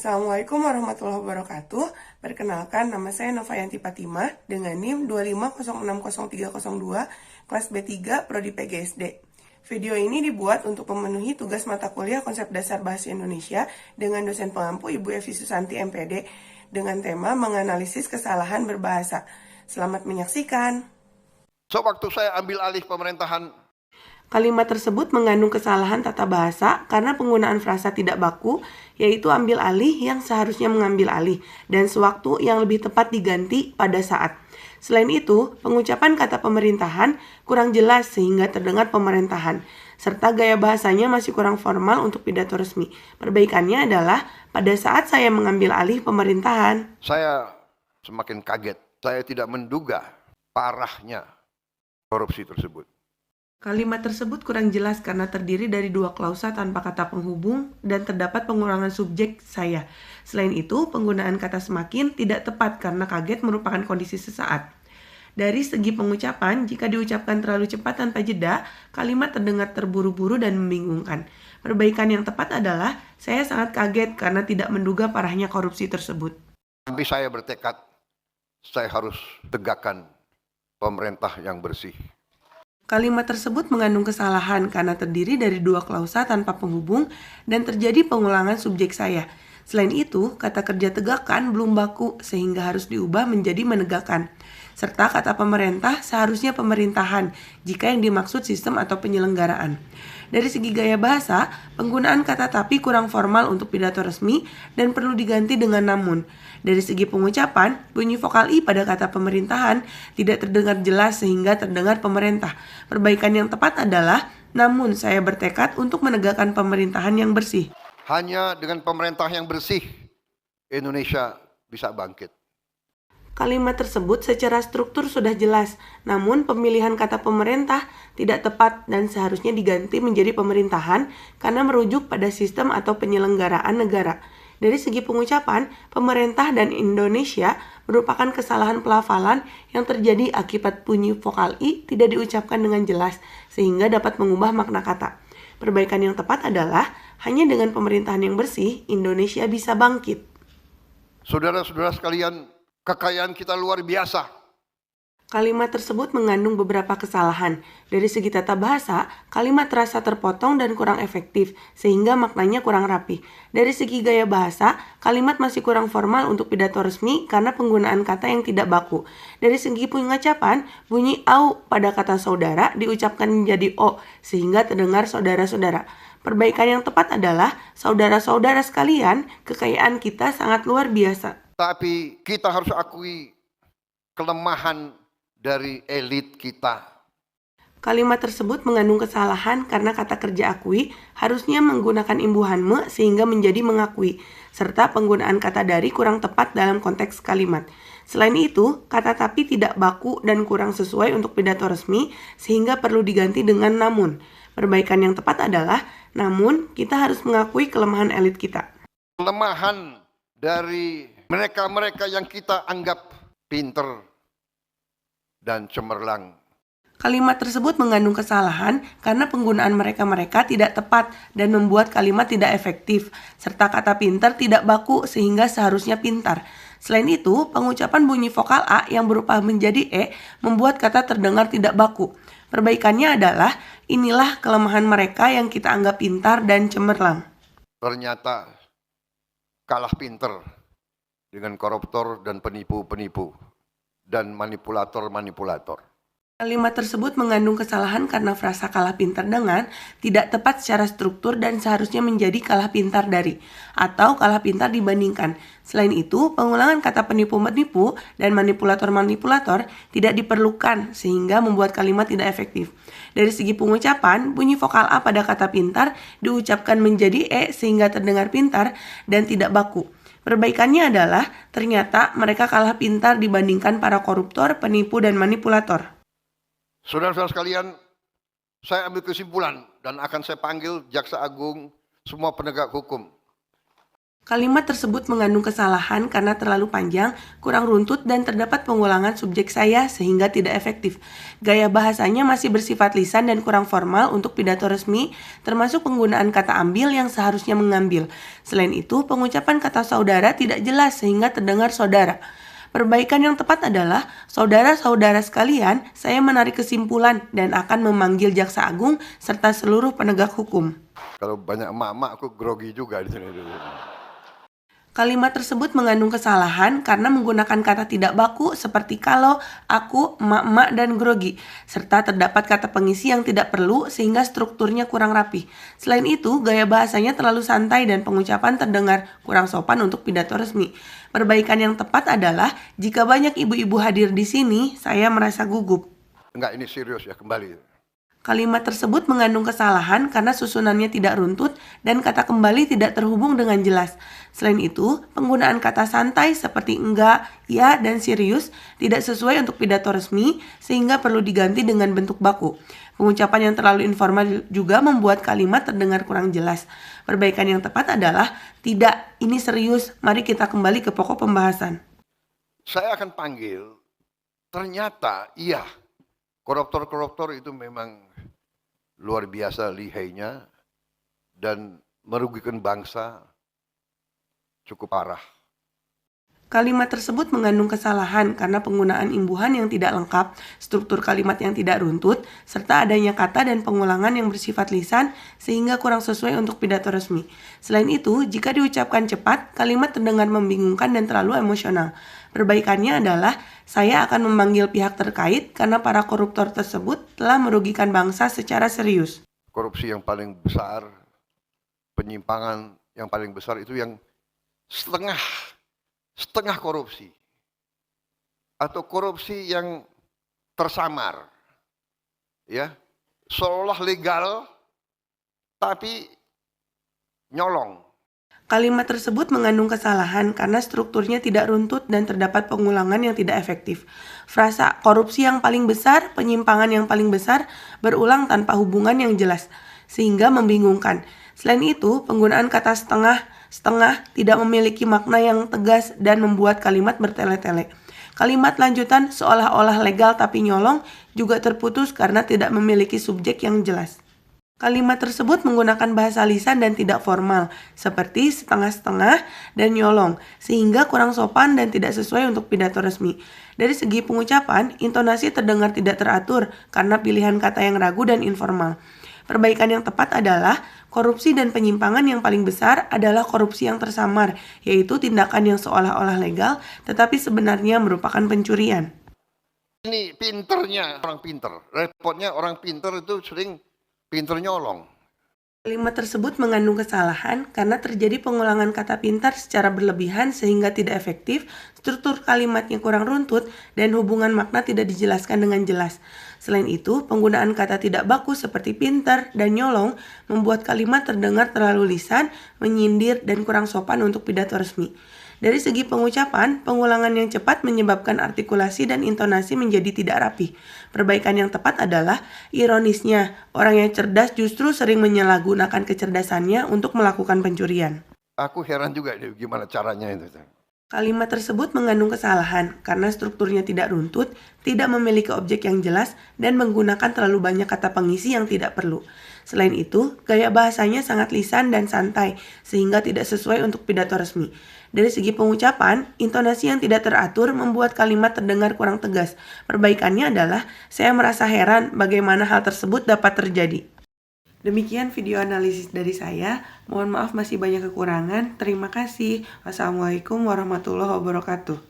Assalamualaikum warahmatullahi wabarakatuh. Perkenalkan, nama saya Novayanti Fatimah dengan NIM 250600302, kelas B3, Prodi PGSD. Video ini dibuat untuk memenuhi tugas mata kuliah Konsep Dasar Bahasa Indonesia dengan dosen pengampu Ibu Evi Susanti MPD dengan tema menganalisis kesalahan berbahasa. Selamat menyaksikan. Waktu saya ambil alih pemerintahan, Kalimat tersebut mengandung kesalahan tata bahasa karena penggunaan frasa tidak baku, yaitu ambil alih yang seharusnya mengambil alih, dan sewaktu yang lebih tepat diganti pada saat. Selain itu, pengucapan kata pemerintahan kurang jelas sehingga terdengar pemerintahan, serta gaya bahasanya masih kurang formal untuk pidato resmi. Perbaikannya adalah pada saat saya mengambil alih pemerintahan. saya semakin kaget. Saya tidak menduga parahnya korupsi tersebut. Kalimat tersebut kurang jelas karena terdiri dari dua klausa tanpa kata penghubung dan terdapat pengurangan subjek saya. Selain itu, penggunaan kata semakin tidak tepat karena kaget merupakan kondisi sesaat. Dari segi pengucapan, jika diucapkan terlalu cepat tanpa jeda, kalimat terdengar terburu-buru dan membingungkan. Perbaikan yang tepat adalah, saya sangat kaget karena tidak menduga parahnya korupsi tersebut. Tapi saya bertekad, saya harus tegakkan pemerintah yang bersih. Kalimat tersebut mengandung kesalahan karena terdiri dari dua klausa tanpa penghubung dan terjadi pengulangan subjek saya. Selain itu, kata kerja tegakkan belum baku sehingga harus diubah menjadi menegakkan. Serta kata pemerintah seharusnya pemerintahan jika yang dimaksud sistem atau penyelenggaraan. Dari segi gaya bahasa, penggunaan kata tapi kurang formal untuk pidato resmi dan perlu diganti dengan namun. Dari segi pengucapan, bunyi vokal I pada kata pemerintahan tidak terdengar jelas sehingga terdengar pemerintah. Perbaikan yang tepat adalah, namun saya bertekad untuk menegakkan pemerintahan yang bersih. Hanya dengan pemerintah yang bersih, Indonesia bisa bangkit. Kalimat tersebut secara struktur sudah jelas, namun pemilihan kata pemerintah tidak tepat dan seharusnya diganti menjadi pemerintahan karena merujuk pada sistem atau penyelenggaraan negara. Dari segi pengucapan, pemerintah dan Indonesia merupakan kesalahan pelafalan yang terjadi akibat bunyi vokal I tidak diucapkan dengan jelas sehingga dapat mengubah makna kata. Perbaikan yang tepat adalah hanya dengan pemerintahan yang bersih, Indonesia bisa bangkit. Saudara-saudara sekalian, kekayaan kita luar biasa. Kalimat tersebut mengandung beberapa kesalahan. Dari segi tata bahasa, kalimat terasa terpotong dan kurang efektif, sehingga maknanya kurang rapi. Dari segi gaya bahasa, kalimat masih kurang formal untuk pidato resmi karena penggunaan kata yang tidak baku. Dari segi pengucapan, bunyi au pada kata saudara diucapkan menjadi o, sehingga terdengar saudara-saudara. Perbaikan yang tepat adalah, saudara-saudara sekalian, kekayaan kita sangat luar biasa. Tapi kita harus akui kelemahan dari elit kita. Kalimat tersebut mengandung kesalahan karena kata kerja akui harusnya menggunakan imbuhan me sehingga menjadi mengakui, serta penggunaan kata dari kurang tepat dalam konteks kalimat. Selain itu, kata tapi tidak baku dan kurang sesuai untuk pidato resmi sehingga perlu diganti dengan namun. Perbaikan yang tepat adalah, namun kita harus mengakui kelemahan elit kita. Kelemahan dari mereka-mereka yang kita anggap pinter dan cemerlang. Kalimat tersebut mengandung kesalahan karena penggunaan mereka-mereka tidak tepat dan membuat kalimat tidak efektif, serta kata pintar tidak baku sehingga seharusnya pintar. Selain itu, pengucapan bunyi vokal A yang berubah menjadi E membuat kata terdengar tidak baku. Perbaikannya adalah, inilah kelemahan mereka yang kita anggap pintar dan cemerlang. Ternyata kalah pinter dengan koruptor dan penipu-penipu dan manipulator-manipulator. Kalimat tersebut mengandung kesalahan karena frasa kalah pintar dengan tidak tepat secara struktur dan seharusnya menjadi kalah pintar dari atau kalah pintar dibandingkan. Selain itu, pengulangan kata penipu-menipu dan manipulator-manipulator tidak diperlukan sehingga membuat kalimat tidak efektif. Dari segi pengucapan, bunyi vokal A pada kata pintar diucapkan menjadi E sehingga terdengar pintar dan tidak baku. Perbaikannya adalah ternyata mereka kalah pintar dibandingkan para koruptor, penipu, dan manipulator. Saudara-saudara sekalian, saya ambil kesimpulan dan akan saya panggil Jaksa Agung, semua penegak hukum. Kalimat tersebut mengandung kesalahan karena terlalu panjang, kurang runtut, dan terdapat pengulangan subjek saya sehingga tidak efektif. Gaya bahasanya masih bersifat lisan dan kurang formal untuk pidato resmi, termasuk penggunaan kata ambil yang seharusnya mengambil. Selain itu, pengucapan kata saudara tidak jelas sehingga terdengar saudara. Perbaikan yang tepat adalah, saudara-saudara sekalian, saya menarik kesimpulan dan akan memanggil jaksa agung serta seluruh penegak hukum. Kalau banyak emak-emak aku grogi juga di sini. Kalimat tersebut mengandung kesalahan karena menggunakan kata tidak baku seperti kalau, aku, emak-emak, dan grogi, serta terdapat kata pengisi yang tidak perlu sehingga strukturnya kurang rapi. Selain itu, gaya bahasanya terlalu santai dan pengucapan terdengar kurang sopan untuk pidato resmi. Perbaikan yang tepat adalah, jika banyak ibu-ibu hadir di sini, saya merasa gugup. Enggak, ini serius ya, kembali. Kalimat tersebut mengandung kesalahan karena susunannya tidak runtut dan kata kembali tidak terhubung dengan jelas. Selain itu, penggunaan kata santai seperti enggak, ya, dan serius tidak sesuai untuk pidato resmi sehingga perlu diganti dengan bentuk baku. Pengucapan yang terlalu informal juga membuat kalimat terdengar kurang jelas. Perbaikan yang tepat adalah, tidak, ini serius, mari kita kembali ke pokok pembahasan. Saya akan panggil, ternyata iya, koruptor-koruptor itu memang luar biasa lihainya dan merugikan bangsa cukup parah. Kalimat tersebut mengandung kesalahan karena penggunaan imbuhan yang tidak lengkap, struktur kalimat yang tidak runtut, serta adanya kata dan pengulangan yang bersifat lisan sehingga kurang sesuai untuk pidato resmi. Selain itu, jika diucapkan cepat, kalimat terdengar membingungkan dan terlalu emosional. Perbaikannya adalah, saya akan memanggil pihak terkait karena para koruptor tersebut telah merugikan bangsa secara serius. Korupsi yang paling besar, penyimpangan yang paling besar itu yang setengah korupsi atau korupsi yang tersamar, ya, seolah legal tapi nyolong. Kalimat tersebut mengandung kesalahan karena strukturnya tidak runtut dan terdapat pengulangan yang tidak efektif. Frasa korupsi yang paling besar, penyimpangan yang paling besar berulang tanpa hubungan yang jelas, sehingga membingungkan. Selain itu, penggunaan kata setengah tidak memiliki makna yang tegas dan membuat kalimat bertele-tele. Kalimat lanjutan seolah-olah legal tapi nyolong juga terputus karena tidak memiliki subjek yang jelas. Kalimat tersebut menggunakan bahasa lisan dan tidak formal, seperti setengah-setengah dan nyolong, sehingga kurang sopan dan tidak sesuai untuk pidato resmi. Dari segi pengucapan, intonasi terdengar tidak teratur karena pilihan kata yang ragu dan informal. Perbaikan yang tepat adalah, korupsi dan penyimpangan yang paling besar adalah korupsi yang tersamar, yaitu tindakan yang seolah-olah legal, tetapi sebenarnya merupakan pencurian. Ini pinternya orang pinter, repotnya orang pinter itu sering pinter nyolong. Kalimat tersebut mengandung kesalahan karena terjadi pengulangan kata pintar secara berlebihan sehingga tidak efektif, struktur kalimatnya kurang runtut, dan hubungan makna tidak dijelaskan dengan jelas. Selain itu, penggunaan kata tidak baku seperti pintar dan nyolong membuat kalimat terdengar terlalu lisan, menyindir, dan kurang sopan untuk pidato resmi. Dari segi pengucapan, pengulangan yang cepat menyebabkan artikulasi dan intonasi menjadi tidak rapi. Perbaikan yang tepat adalah, ironisnya, orang yang cerdas justru sering menyalahgunakan kecerdasannya untuk melakukan pencurian. Aku heran juga gimana caranya itu. Kalimat tersebut mengandung kesalahan karena strukturnya tidak runtut, tidak memiliki objek yang jelas, dan menggunakan terlalu banyak kata pengisi yang tidak perlu. Selain itu, gaya bahasanya sangat lisan dan santai, sehingga tidak sesuai untuk pidato resmi. Dari segi pengucapan, intonasi yang tidak teratur membuat kalimat terdengar kurang tegas. Perbaikannya adalah, saya merasa heran bagaimana hal tersebut dapat terjadi. Demikian video analisis dari saya. Mohon maaf masih banyak kekurangan. Terima kasih. Wassalamualaikum warahmatullahi wabarakatuh.